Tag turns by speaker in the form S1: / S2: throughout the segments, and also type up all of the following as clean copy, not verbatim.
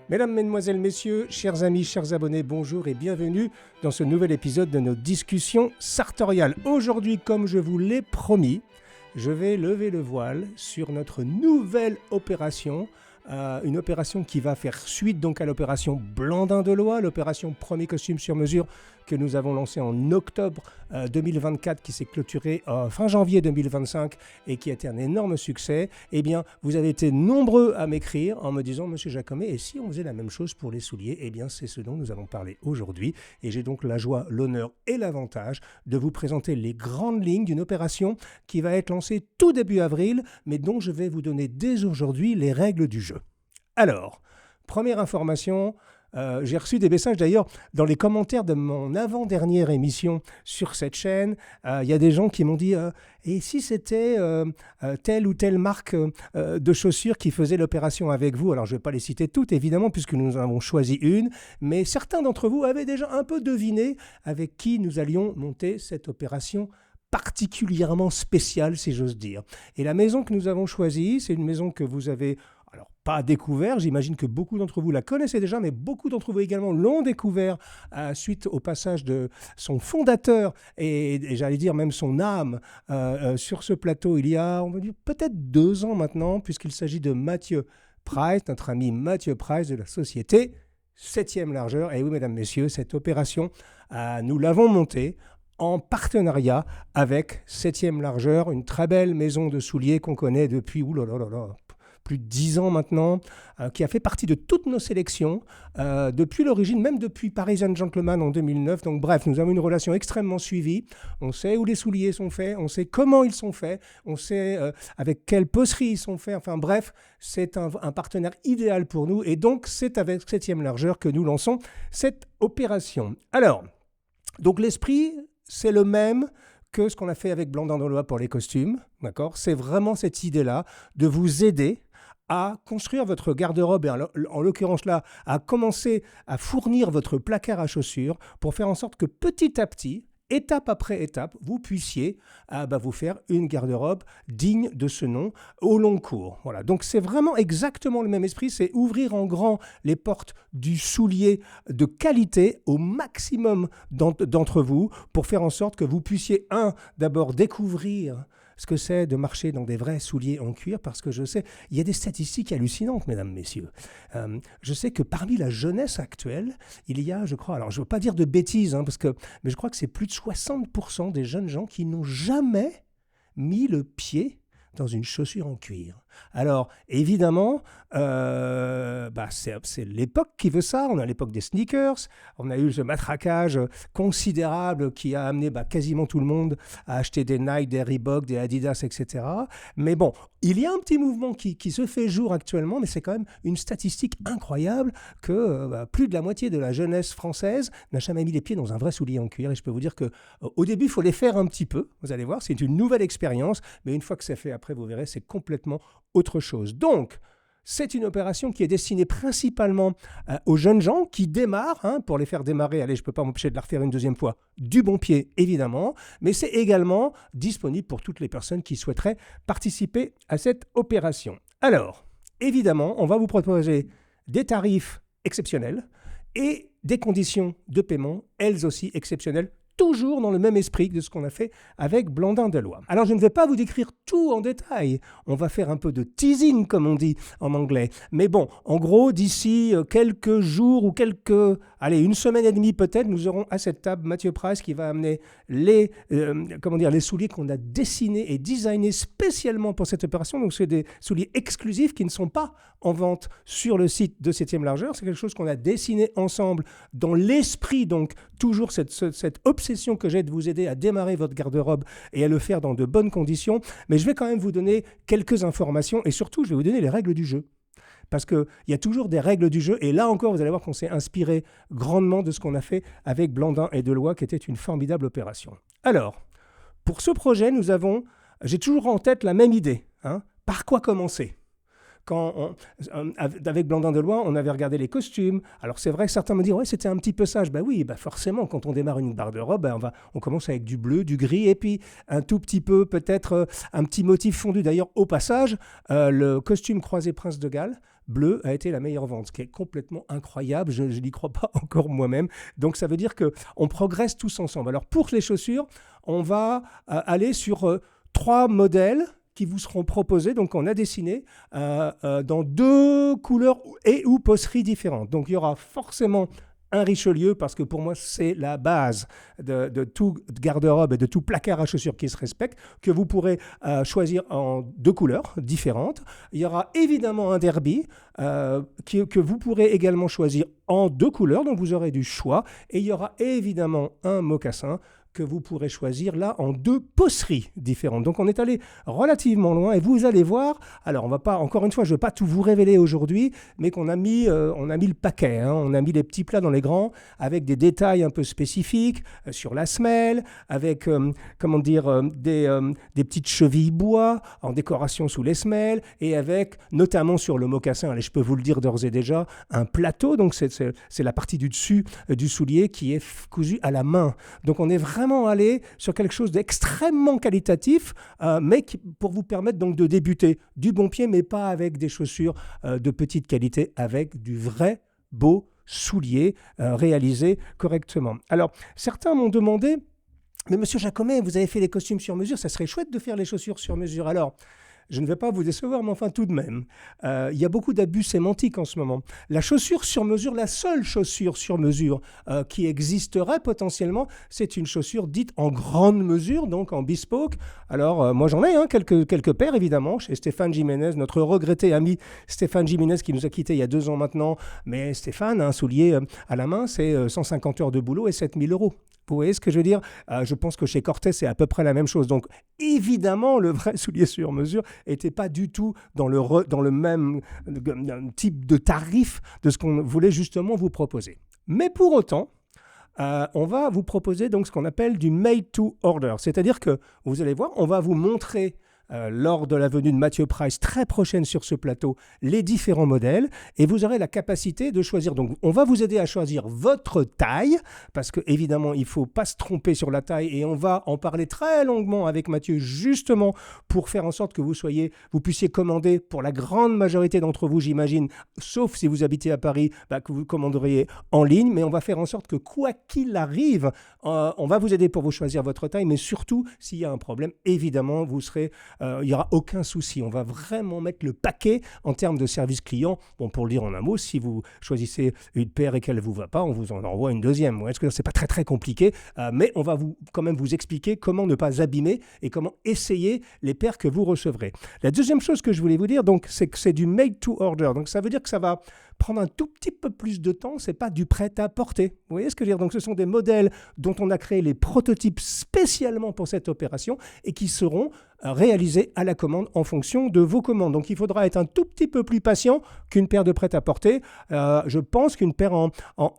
S1: Mesdames, Mesdemoiselles, Messieurs, chers amis, chers abonnés, bonjour et bienvenue dans ce nouvel épisode de nos discussions sartoriales. Aujourd'hui, comme je vous l'ai promis, je vais lever le voile sur notre nouvelle opération, une opération qui va faire suite donc à l'opération Blandin de Loie, l'opération Premier Costume sur mesure que nous avons lancée en octobre 2024, qui s'est clôturée fin janvier 2025 et qui a été un énorme succès. Eh bien, vous avez été nombreux à m'écrire en me disant « Monsieur Jacomet, et si on faisait la même chose pour les souliers ?» Eh bien, c'est ce dont nous allons parler aujourd'hui. Et j'ai donc la joie, l'honneur et l'avantage de vous présenter les grandes lignes d'une opération qui va être lancée tout début avril, mais dont je vais vous donner dès aujourd'hui les règles du jeu. Alors, première information, j'ai reçu des messages d'ailleurs dans les commentaires de mon avant-dernière émission sur cette chaîne. Il y a des gens qui m'ont dit et si c'était telle ou telle marque de chaussures qui faisait l'opération avec vous? Alors je ne vais pas les citer toutes évidemment puisque nous en avons choisi une, mais certains d'entre vous avaient déjà un peu deviné avec qui nous allions monter cette opération particulièrement spéciale, si j'ose dire. Et la maison que nous avons choisie, c'est une maison que vous avez pas découvert, j'imagine que beaucoup d'entre vous la connaissaient déjà, mais beaucoup d'entre vous également l'ont découvert suite au passage de son fondateur et j'allais dire même son âme sur ce plateau il y a, on va dire, peut-être 2 ans maintenant, puisqu'il s'agit de Mathieu Price, notre ami Mathieu Price de la société 7e largeur. Et oui, mesdames, messieurs, cette opération, nous l'avons montée en partenariat avec 7e largeur, une très belle maison de souliers qu'on connaît depuis, plus de 10 ans maintenant, qui a fait partie de toutes nos sélections, depuis l'origine, même depuis Parisian Gentleman en 2009. Donc bref, nous avons une relation extrêmement suivie. On sait où les souliers sont faits, on sait comment ils sont faits, on sait avec quelle poserie ils sont faits. Enfin bref, c'est un partenaire idéal pour nous. Et donc, c'est avec 7e largeur que nous lançons cette opération. Alors, donc l'esprit, c'est le même que ce qu'on a fait avec Blandin de Loie pour les costumes. D'accord ? C'est vraiment cette idée-là de vous aider à construire votre garde-robe et en l'occurrence là, à commencer à fournir votre placard à chaussures pour faire en sorte que petit à petit, étape après étape, vous puissiez vous faire une garde-robe digne de ce nom au long cours. Voilà. Donc c'est vraiment exactement le même esprit, c'est ouvrir en grand les portes du soulier de qualité au maximum d'entre vous pour faire en sorte que vous puissiez, d'abord découvrir ce que c'est de marcher dans des vrais souliers en cuir, parce que je sais, il y a des statistiques hallucinantes, mesdames, messieurs. Je sais que parmi la jeunesse actuelle, il y a, je crois, alors je ne veux pas dire de bêtises, mais je crois que c'est plus de 60% des jeunes gens qui n'ont jamais mis le pied dans une chaussure en cuir. Alors, évidemment, c'est l'époque qui veut ça. On a l'époque des sneakers. On a eu ce matraquage considérable qui a amené quasiment tout le monde à acheter des Nike, des Reebok, des Adidas, etc. Mais bon, il y a un petit mouvement qui se fait jour actuellement, mais c'est quand même une statistique incroyable que plus de la moitié de la jeunesse française n'a jamais mis les pieds dans un vrai soulier en cuir. Et je peux vous dire qu'au début, il faut les faire un petit peu. Vous allez voir, c'est une nouvelle expérience. Mais une fois que c'est fait, après, vous verrez, c'est complètement autre chose. Donc, c'est une opération qui est destinée principalement aux jeunes gens qui démarrent, pour les faire démarrer, allez, je ne peux pas m'empêcher de la refaire une deuxième fois, du bon pied, évidemment, mais c'est également disponible pour toutes les personnes qui souhaiteraient participer à cette opération. Alors, évidemment, on va vous proposer des tarifs exceptionnels et des conditions de paiement, elles aussi exceptionnelles, toujours dans le même esprit que ce qu'on a fait avec Blandin de Loie. Alors, je ne vais pas vous décrire tout en détail. On va faire un peu de teasing, comme on dit en anglais. Mais bon, en gros, d'ici quelques jours ou une semaine et demie peut-être, nous aurons à cette table Mathieu Price qui va amener les souliers qu'on a dessinés et designés spécialement pour cette opération. Donc, c'est des souliers exclusifs qui ne sont pas en vente sur le site de 7e largeur. C'est quelque chose qu'on a dessiné ensemble dans l'esprit, donc toujours cette obsession que j'ai de vous aider à démarrer votre garde-robe et à le faire dans de bonnes conditions. Mais je vais quand même vous donner quelques informations et surtout, je vais vous donner les règles du jeu. Parce qu'il y a toujours des règles du jeu. Et là encore, vous allez voir qu'on s'est inspiré grandement de ce qu'on a fait avec Blandin et de Loie, qui était une formidable opération. Alors, pour ce projet, j'ai toujours en tête la même idée. Par quoi commencer ? avec Blandin Deloy, on avait regardé les costumes. Alors c'est vrai que certains me disent, ouais, c'était un petit peu sage. Ben oui, forcément, quand on démarre une garde-robe, on commence avec du bleu, du gris, et puis un tout petit peu, peut-être un petit motif fondu. D'ailleurs, au passage, le costume croisé Prince de Galles, bleu, a été la meilleure vente, ce qui est complètement incroyable. Je n'y crois pas encore moi-même. Donc ça veut dire qu'on progresse tous ensemble. Alors pour les chaussures, on va aller sur 3 modèles qui vous seront proposés. Donc on a dessiné dans 2 couleurs et ou poseries différentes. Donc il y aura forcément un Richelieu, parce que pour moi, c'est la base de tout garde-robe et de tout placard à chaussures qui se respecte, que vous pourrez choisir en 2 couleurs différentes. Il y aura évidemment un Derby que vous pourrez également choisir en 2 couleurs, donc vous aurez du choix. Et il y aura évidemment un mocassin que vous pourrez choisir là en 2 poseries différentes. Donc on est allé relativement loin et vous allez voir, alors on va pas, encore une fois, je ne vais pas tout vous révéler aujourd'hui, mais qu'on a mis le paquet, hein. On a mis les petits plats dans les grands avec des détails un peu spécifiques sur la semelle, avec des petites chevilles bois en décoration sous les semelles et avec notamment sur le mocassin, allez, je peux vous le dire d'ores et déjà, un plateau, donc c'est la partie du dessus du soulier qui est cousu à la main. Donc on est vraiment aller sur quelque chose d'extrêmement qualitatif, mais pour vous permettre donc de débuter du bon pied, mais pas avec des chaussures de petite qualité, avec du vrai beau soulier réalisé correctement. Alors, certains m'ont demandé, mais monsieur Jacomet, vous avez fait les costumes sur mesure, ça serait chouette de faire les chaussures sur mesure. Alors, je ne vais pas vous décevoir, mais enfin tout de même. Il y a beaucoup d'abus sémantiques en ce moment. La chaussure sur mesure, la seule chaussure sur mesure qui existerait potentiellement, c'est une chaussure dite en grande mesure, donc en bespoke. Alors moi j'en ai quelques paires évidemment, chez Stéphane Jiménez, notre regretté ami Stéphane Jiménez qui nous a quittés il y a 2 ans maintenant. Mais Stéphane, un soulier à la main, c'est 150 heures de boulot et 7 000 €. Vous voyez ce que je veux dire ? Je pense que chez Cortez, c'est à peu près la même chose. Donc, évidemment, le vrai soulier sur mesure n'était pas du tout dans le même type de tarif de ce qu'on voulait justement vous proposer. Mais pour autant, on va vous proposer donc ce qu'on appelle du made to order. C'est-à-dire que, vous allez voir, on va vous montrer lors de la venue de Mathieu Price très prochaine sur ce plateau les différents modèles et vous aurez la capacité de choisir. Donc on va vous aider à choisir votre taille parce que évidemment il ne faut pas se tromper sur la taille et on va en parler très longuement avec Mathieu justement pour faire en sorte que vous puissiez commander pour la grande majorité d'entre vous, j'imagine, sauf si vous habitez à Paris, que vous commanderiez en ligne, mais on va faire en sorte que quoi qu'il arrive, on va vous aider pour vous choisir votre taille, mais surtout s'il y a un problème, évidemment vous serez il n'y aura aucun souci. On va vraiment mettre le paquet en termes de service client. Bon, pour le dire en un mot, si vous choisissez une paire et qu'elle ne vous va pas, on vous en envoie une deuxième. Est-ce que c'est pas très très compliqué, mais on va quand même vous expliquer comment ne pas abîmer et comment essayer les paires que vous recevrez. La deuxième chose que je voulais vous dire, donc, c'est que c'est du made to order. Donc ça veut dire que ça va prendre un tout petit peu plus de temps, c'est pas du prêt-à-porter. Vous voyez ce que je veux dire ? Donc ce sont des modèles dont on a créé les prototypes spécialement pour cette opération et qui seront réalisés à la commande en fonction de vos commandes. Donc il faudra être un tout petit peu plus patient qu'une paire de prêt-à-porter. Je pense qu'une paire en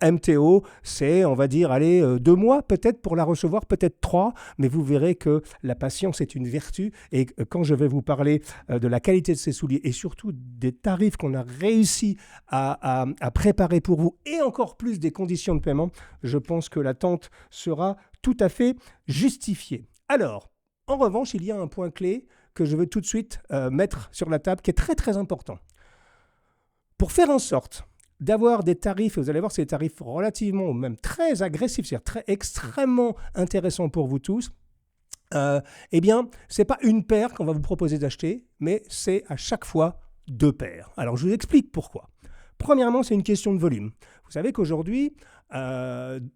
S1: MTO, c'est, on va dire, 2 mois peut-être pour la recevoir, peut-être 3, mais vous verrez que la patience est une vertu et quand je vais vous parler de la qualité de ces souliers et surtout des tarifs qu'on a réussi à préparer pour vous et encore plus des conditions de paiement, je pense que l'attente sera tout à fait justifiée. Alors, en revanche, il y a un point clé que je veux tout de suite mettre sur la table qui est très très important. Pour faire en sorte d'avoir des tarifs, et vous allez voir, c'est des tarifs relativement ou même très agressifs, c'est-à-dire extrêmement intéressants pour vous tous, eh bien, ce n'est pas une paire qu'on va vous proposer d'acheter, mais c'est à chaque fois 2 paires. Alors, je vous explique pourquoi. Premièrement, c'est une question de volume. Vous savez qu'aujourd'hui,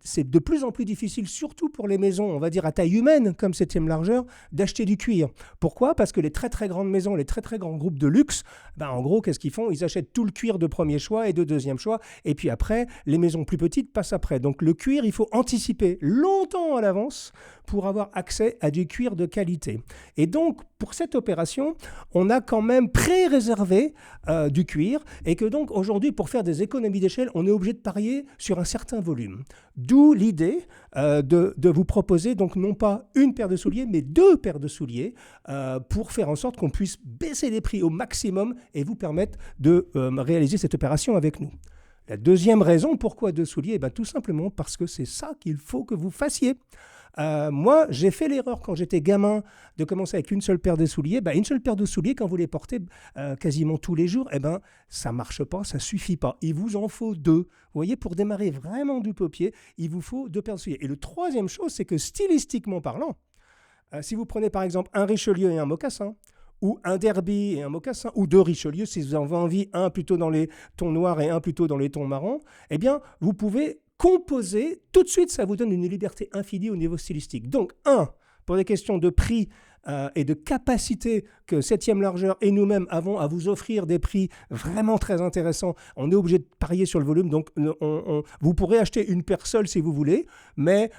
S1: c'est de plus en plus difficile, surtout pour les maisons, on va dire à taille humaine, comme 7e largeur, d'acheter du cuir. Pourquoi ? Parce que les très très grandes maisons, les très très grands groupes de luxe, en gros, qu'est-ce qu'ils font ? Ils achètent tout le cuir de premier choix et de deuxième choix, et puis après, les maisons plus petites passent après. Donc le cuir, il faut anticiper longtemps à l'avance pour avoir accès à du cuir de qualité. Et donc, pour cette opération, on a quand même pré-réservé du cuir et que donc aujourd'hui, pour faire des économies d'échelle, on est obligé de parier sur un certain volume. D'où l'idée de vous proposer donc non pas une paire de souliers, mais 2 paires de souliers pour faire en sorte qu'on puisse baisser les prix au maximum et vous permettre de réaliser cette opération avec nous. La deuxième raison, pourquoi 2 souliers? Tout simplement parce que c'est ça qu'il faut que vous fassiez. Moi, j'ai fait l'erreur quand j'étais gamin de commencer avec une seule paire de souliers. Une seule paire de souliers, quand vous les portez quasiment tous les jours, ça ne marche pas, ça ne suffit pas. Il vous en faut 2. Vous voyez, pour démarrer vraiment du paupier, il vous faut 2 paires de souliers. Et le troisième chose, c'est que stylistiquement parlant, si vous prenez par exemple un Richelieu et un mocassin, ou un Derby et un mocassin, ou 2 Richelieu, si vous en avez envie, un plutôt dans les tons noirs et un plutôt dans les tons marrons, vous pouvez composer, tout de suite, ça vous donne une liberté infinie au niveau stylistique. Donc, pour des questions de prix et de capacité que 7e largeur et nous-mêmes avons à vous offrir des prix vraiment très intéressants, on est obligé de parier sur le volume. Donc, vous pourrez acheter une paire seule si vous voulez, mais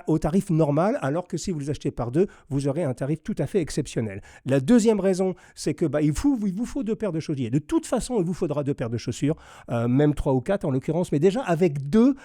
S1: au tarif normal, alors que si vous les achetez par 2, vous aurez un tarif tout à fait exceptionnel. La deuxième raison, c'est que il vous faut 2 paires de chaussures. De toute façon, il vous faudra 2 paires de chaussures, même 3 ou 4 en l'occurrence, mais déjà avec 2,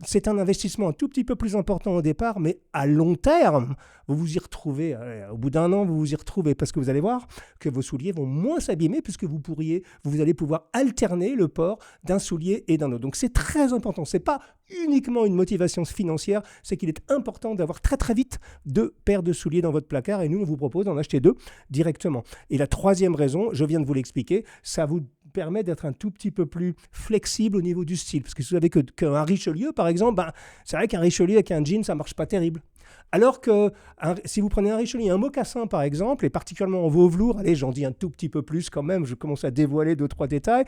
S1: c'est un investissement un tout petit peu plus important au départ, mais à long terme, vous vous y retrouvez, au bout d'un an, vous vous y retrouvez parce que vous allez voir que vos souliers vont moins s'abîmer puisque vous allez pouvoir alterner le port d'un soulier et d'un autre. Donc c'est très important. Ce n'est pas uniquement une motivation financière, c'est qu'il est important d'avoir très très vite 2 paires de souliers dans votre placard et nous on vous propose d'en acheter 2 directement. Et la troisième raison, je viens de vous l'expliquer, ça vous permet d'être un tout petit peu plus flexible au niveau du style. Parce que vous savez qu'un Richelieu, par exemple, c'est vrai qu'un Richelieu avec un jean, ça ne marche pas terrible. Alors que si vous prenez un Richelieu, un mocassin par exemple, et particulièrement en velours, allez, j'en dis un tout petit peu plus quand même, je commence à dévoiler 2-3 détails,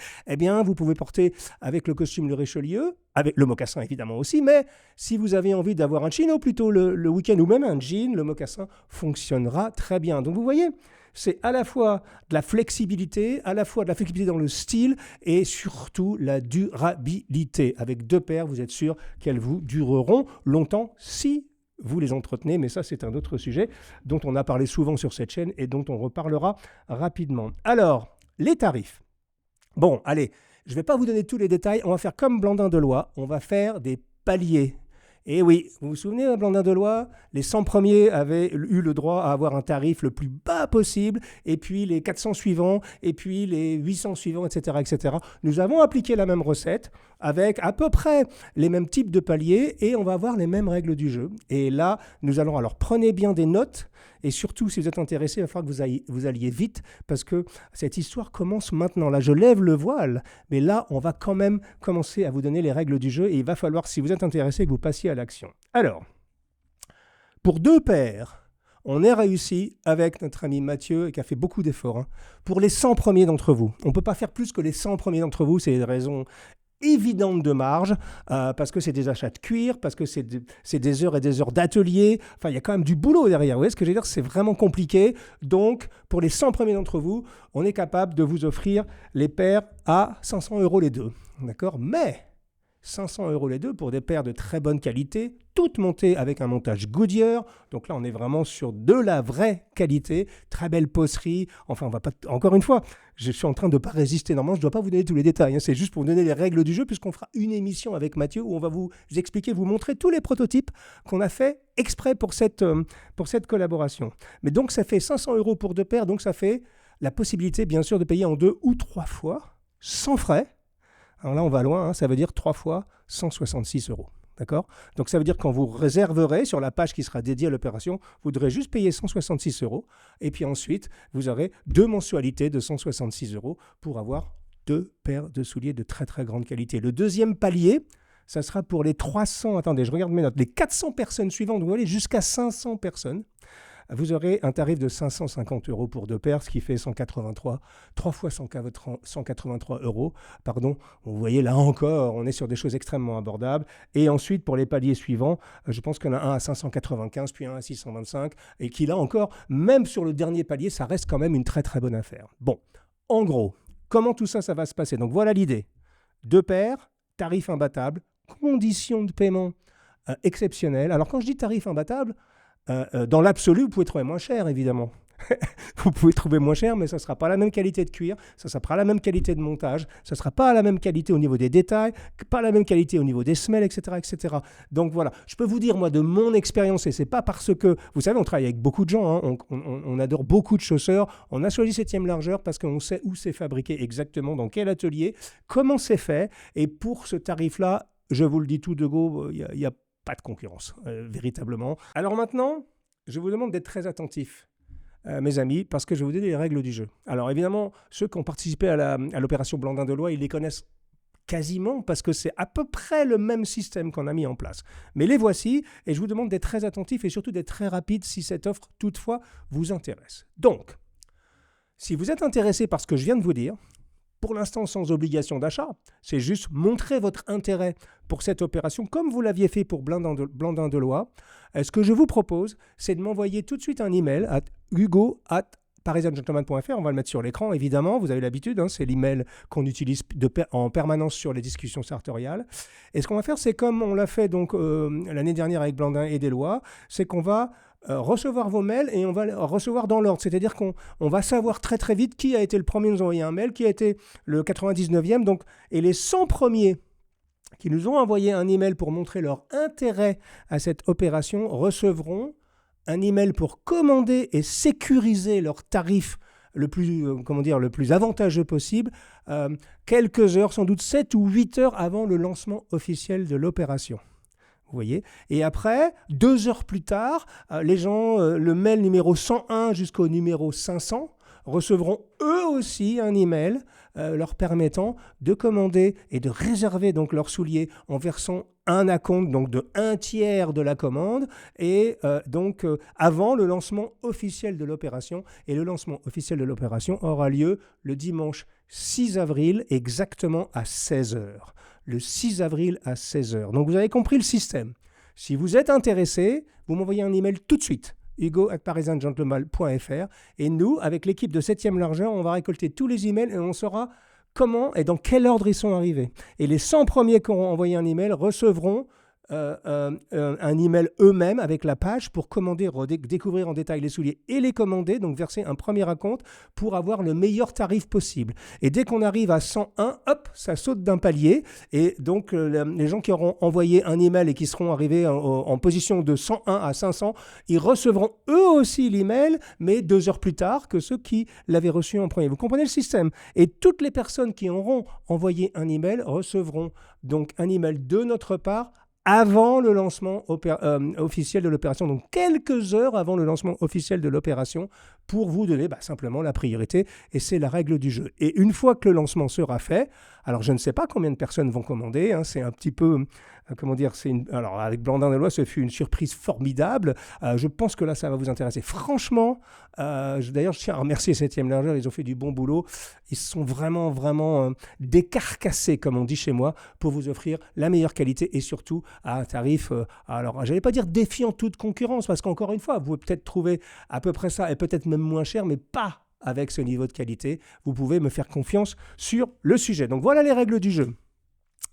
S1: vous pouvez porter avec le costume le Richelieu, avec le mocassin évidemment aussi, mais si vous avez envie d'avoir un chino plutôt le week-end ou même un jean, le mocassin fonctionnera très bien. Donc vous voyez, c'est à la fois de la flexibilité, à la fois de la flexibilité dans le style et surtout la durabilité. Avec 2 paires, vous êtes sûr qu'elles vous dureront longtemps si vous les entretenez, mais ça c'est un autre sujet dont on a parlé souvent sur cette chaîne et dont on reparlera rapidement. Alors, les tarifs. Bon, allez, je ne vais pas vous donner tous les détails, on va faire comme Blandin Deloye, on va faire des paliers. Et oui, vous vous souvenez, Blandin Deloye, les 100 premiers avaient eu le droit à avoir un tarif le plus bas possible, et puis les 400 suivants, et puis les 800 suivants, etc., etc. Nous avons appliqué la même recette avec à peu près les mêmes types de paliers, et on va avoir les mêmes règles du jeu. Et là, nous allons, alors prenez bien des notes, et surtout, si vous êtes intéressé, il va falloir que vous alliez vite parce que cette histoire commence maintenant. Là, je lève le voile, mais là, on va quand même commencer à vous donner les règles du jeu et il va falloir, si vous êtes intéressé, que vous passiez à l'action. Alors, pour 2 paires, on est réussi avec notre ami Mathieu qui a fait beaucoup d'efforts. Pour les 100 premiers d'entre vous, on ne peut pas faire plus que les 100 premiers d'entre vous, c'est des raisons évidente de marge, parce que c'est des achats de cuir, parce que c'est des heures et des heures d'atelier. Enfin, il y a quand même du boulot derrière. Vous voyez ce que je veux dire? C'est vraiment compliqué. Donc, pour les 100 premiers d'entre vous, on est capable de vous offrir les paires à 500 € les 2. D'accord? Mais 500 € les 2 pour des paires de très bonne qualité, toutes montées avec un montage Goodyear. Donc là, on est vraiment sur de la vraie qualité, très belle pocerie. Enfin, on va pas. Encore une fois, je suis en train de ne pas résister. Normalement, je ne dois pas vous donner tous les détails. C'est juste pour vous donner les règles du jeu, puisqu'on fera une émission avec Mathieu où on va vous expliquer, vous montrer tous les prototypes qu'on a fait exprès pour cette collaboration. Mais donc, ça fait 500 € pour 2 paires. Donc, ça fait la possibilité, bien sûr, de payer en 2 ou 3 fois, sans frais. Alors là, on va loin, ça veut dire 3 fois 166 €. D'accord? Donc ça veut dire quand vous réserverez sur la page qui sera dédiée à l'opération, vous devrez juste payer 166 € et puis ensuite, vous aurez 2 mensualités de 166 € pour avoir 2 paires de souliers de très très grande qualité. Le deuxième palier, ça sera pour les 300, attendez, je regarde mes notes, les 400 personnes suivantes, vous voyez, jusqu'à 500 personnes. Vous aurez un tarif de 550 € pour 2 paires, ce qui fait 183, 3 fois 183 €. Pardon. Vous voyez, là encore, on est sur des choses extrêmement abordables. Et ensuite, pour les paliers suivants, je pense qu'il y en a un à 595, puis un à 625, et qui, là encore, même sur le dernier palier, ça reste quand même une très très bonne affaire. Bon, en gros, comment tout ça va se passer? Donc voilà l'idée. 2 paires, tarif imbattable, conditions de paiement exceptionnelles. Alors quand je dis tarif imbattable, Dans l'absolu, vous pouvez trouver moins cher, évidemment. Vous pouvez trouver moins cher, mais ça ne sera pas la même qualité de cuir, ça ne sera pas la même qualité de montage, ça ne sera pas la même qualité au niveau des détails, pas la même qualité au niveau des semelles, etc., etc. Donc voilà, je peux vous dire, moi, de mon expérience, et ce n'est pas parce que, vous savez, on travaille avec beaucoup de gens, hein, on adore beaucoup de chausseurs, on a choisi 7e largeur parce qu'on sait où c'est fabriqué exactement, dans quel atelier, comment c'est fait, et pour ce tarif-là, je vous le dis tout de go, il n'y a pas de concurrence, véritablement. Alors maintenant, je vous demande d'être très attentifs. Mes amis, parce que je vais vous donner les règles du jeu. Alors évidemment, ceux qui ont participé à l'opération Blandin de Loie, ils les connaissent quasiment parce que c'est à peu près le même système qu'on a mis en place. Mais les voici, et je vous demande d'être très attentifs et surtout d'être très rapide si cette offre, toutefois, vous intéresse. Donc, si vous êtes intéressé par ce que je viens de vous dire, pour l'instant sans obligation d'achat, c'est juste montrer votre intérêt pour cette opération comme vous l'aviez fait pour Blandin de Loie. Ce que je vous propose, c'est de m'envoyer tout de suite un email à hugo@parisiangentleman.fr. On va le mettre sur l'écran, évidemment. Vous avez l'habitude, hein, c'est l'email qu'on utilise en permanence sur les discussions sartoriales. Et ce qu'on va faire, c'est comme on l'a fait donc l'année dernière avec Blandin et des Lois, c'est qu'on va recevoir vos mails et on va les recevoir dans l'ordre. C'est-à-dire qu'on va savoir très très vite qui a été le premier à nous envoyer un mail, qui a été le 99e. Donc, et les 100 premiers qui nous ont envoyé un email pour montrer leur intérêt à cette opération recevront un email pour commander et sécuriser leur tarif le plus avantageux possible, quelques heures, sans doute 7 ou 8 heures avant le lancement officiel de l'opération. Vous voyez ? Et après, 2 heures plus tard, les gens, le mail numéro 101 jusqu'au numéro 500, recevront eux aussi un email leur permettant de commander et de réserver donc leurs souliers en versant un acompte donc de 1/3 de la commande et avant le lancement officiel de l'opération. Et le lancement officiel de l'opération aura lieu le dimanche 6 avril exactement à 16h. Le 6 avril à 16h. Donc vous avez compris le système. Si vous êtes intéressé, vous m'envoyez un email tout de suite. hugo@parisiangentleman.fr et nous, avec l'équipe de 7e largeur, on va récolter tous les emails et on saura comment et dans quel ordre ils sont arrivés. Et les 100 premiers qui auront envoyé un email recevront un email eux-mêmes avec la page pour commander, découvrir en détail les souliers et les commander, donc verser un premier acompte pour avoir le meilleur tarif possible. Et dès qu'on arrive à 101, hop, ça saute d'un palier. Et donc, les gens qui auront envoyé un email et qui seront arrivés en position de 101 à 500, ils recevront eux aussi l'email, mais 2 heures plus tard que ceux qui l'avaient reçu en premier. Vous comprenez le système ? Et toutes les personnes qui auront envoyé un email recevront donc un email de notre part avant le lancement officiel de l'opération, donc quelques heures avant le lancement officiel de l'opération, pour vous donner simplement la priorité, et c'est la règle du jeu. Et une fois que le lancement sera fait, alors je ne sais pas combien de personnes vont commander, hein, c'est un petit peu, alors avec Blandin de Loie, ce fut une surprise formidable, je pense que là ça va vous intéresser. Franchement, d'ailleurs je tiens à remercier 7e largeur, ils ont fait du bon boulot, ils se sont vraiment décarcassés, comme on dit chez moi, pour vous offrir la meilleure qualité et surtout à un tarif, alors j'allais pas dire défiant toute concurrence, parce qu'encore une fois, vous pouvez peut-être trouver à peu près ça, et peut-être même moins cher, mais pas avec ce niveau de qualité. Vous pouvez me faire confiance sur le sujet. Donc voilà les règles du jeu.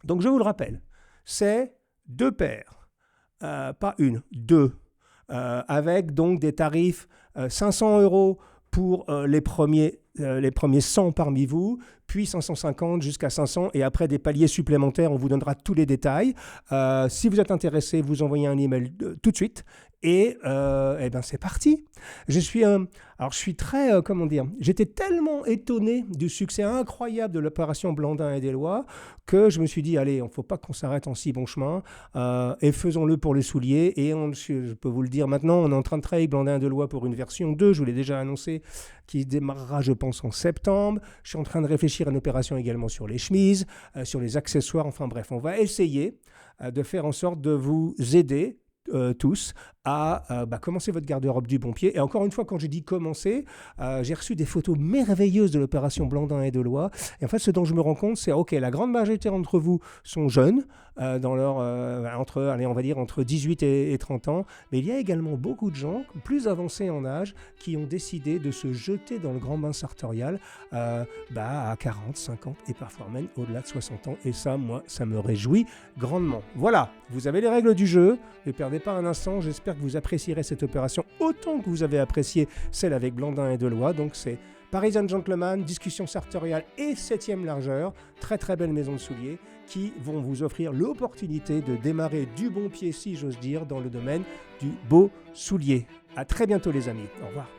S1: Donc je vous le rappelle, c'est 2 paires, pas une, 2, avec donc des tarifs 500 € pour les premiers 100 parmi vous, puis 550 jusqu'à 500, et après des paliers supplémentaires, on vous donnera tous les détails. Si vous êtes intéressé, vous envoyez un email tout de suite, et c'est parti. Je suis très, j'étais tellement étonné du succès incroyable de l'opération Blandin et des Lois que je me suis dit, allez, il ne faut pas qu'on s'arrête en si bon chemin, et faisons-le pour les souliers. Et je peux vous le dire maintenant, on est en train de travailler avec Blandin et des Lois pour une version 2, je vous l'ai déjà annoncé, qui démarrera, je pense, en septembre. Je suis en train de réfléchir à une opération également sur les chemises, sur les accessoires, enfin bref, on va essayer de faire en sorte de vous aider tous à commencer votre garde-robe du bon pied. Et encore une fois, quand je dis commencer, j'ai reçu des photos merveilleuses de l'opération Blandin et de Loie. Et en fait, ce dont je me rends compte, c'est OK, la grande majorité d'entre vous sont jeunes, dans leur, entre 18 et 30 ans. Mais il y a également beaucoup de gens plus avancés en âge qui ont décidé de se jeter dans le grand bain sartorial à 40, 50 et parfois même au-delà de 60 ans. Et ça, moi, ça me réjouit grandement. Voilà, vous avez les règles du jeu. Ne perdez attendez pas un instant, j'espère que vous apprécierez cette opération autant que vous avez apprécié celle avec Blandin et Deloy. Donc c'est Parisian Gentleman, discussion sartoriale et 7e largeur, très très belle maison de souliers qui vont vous offrir l'opportunité de démarrer du bon pied, si j'ose dire, dans le domaine du beau soulier. À très bientôt les amis, au revoir.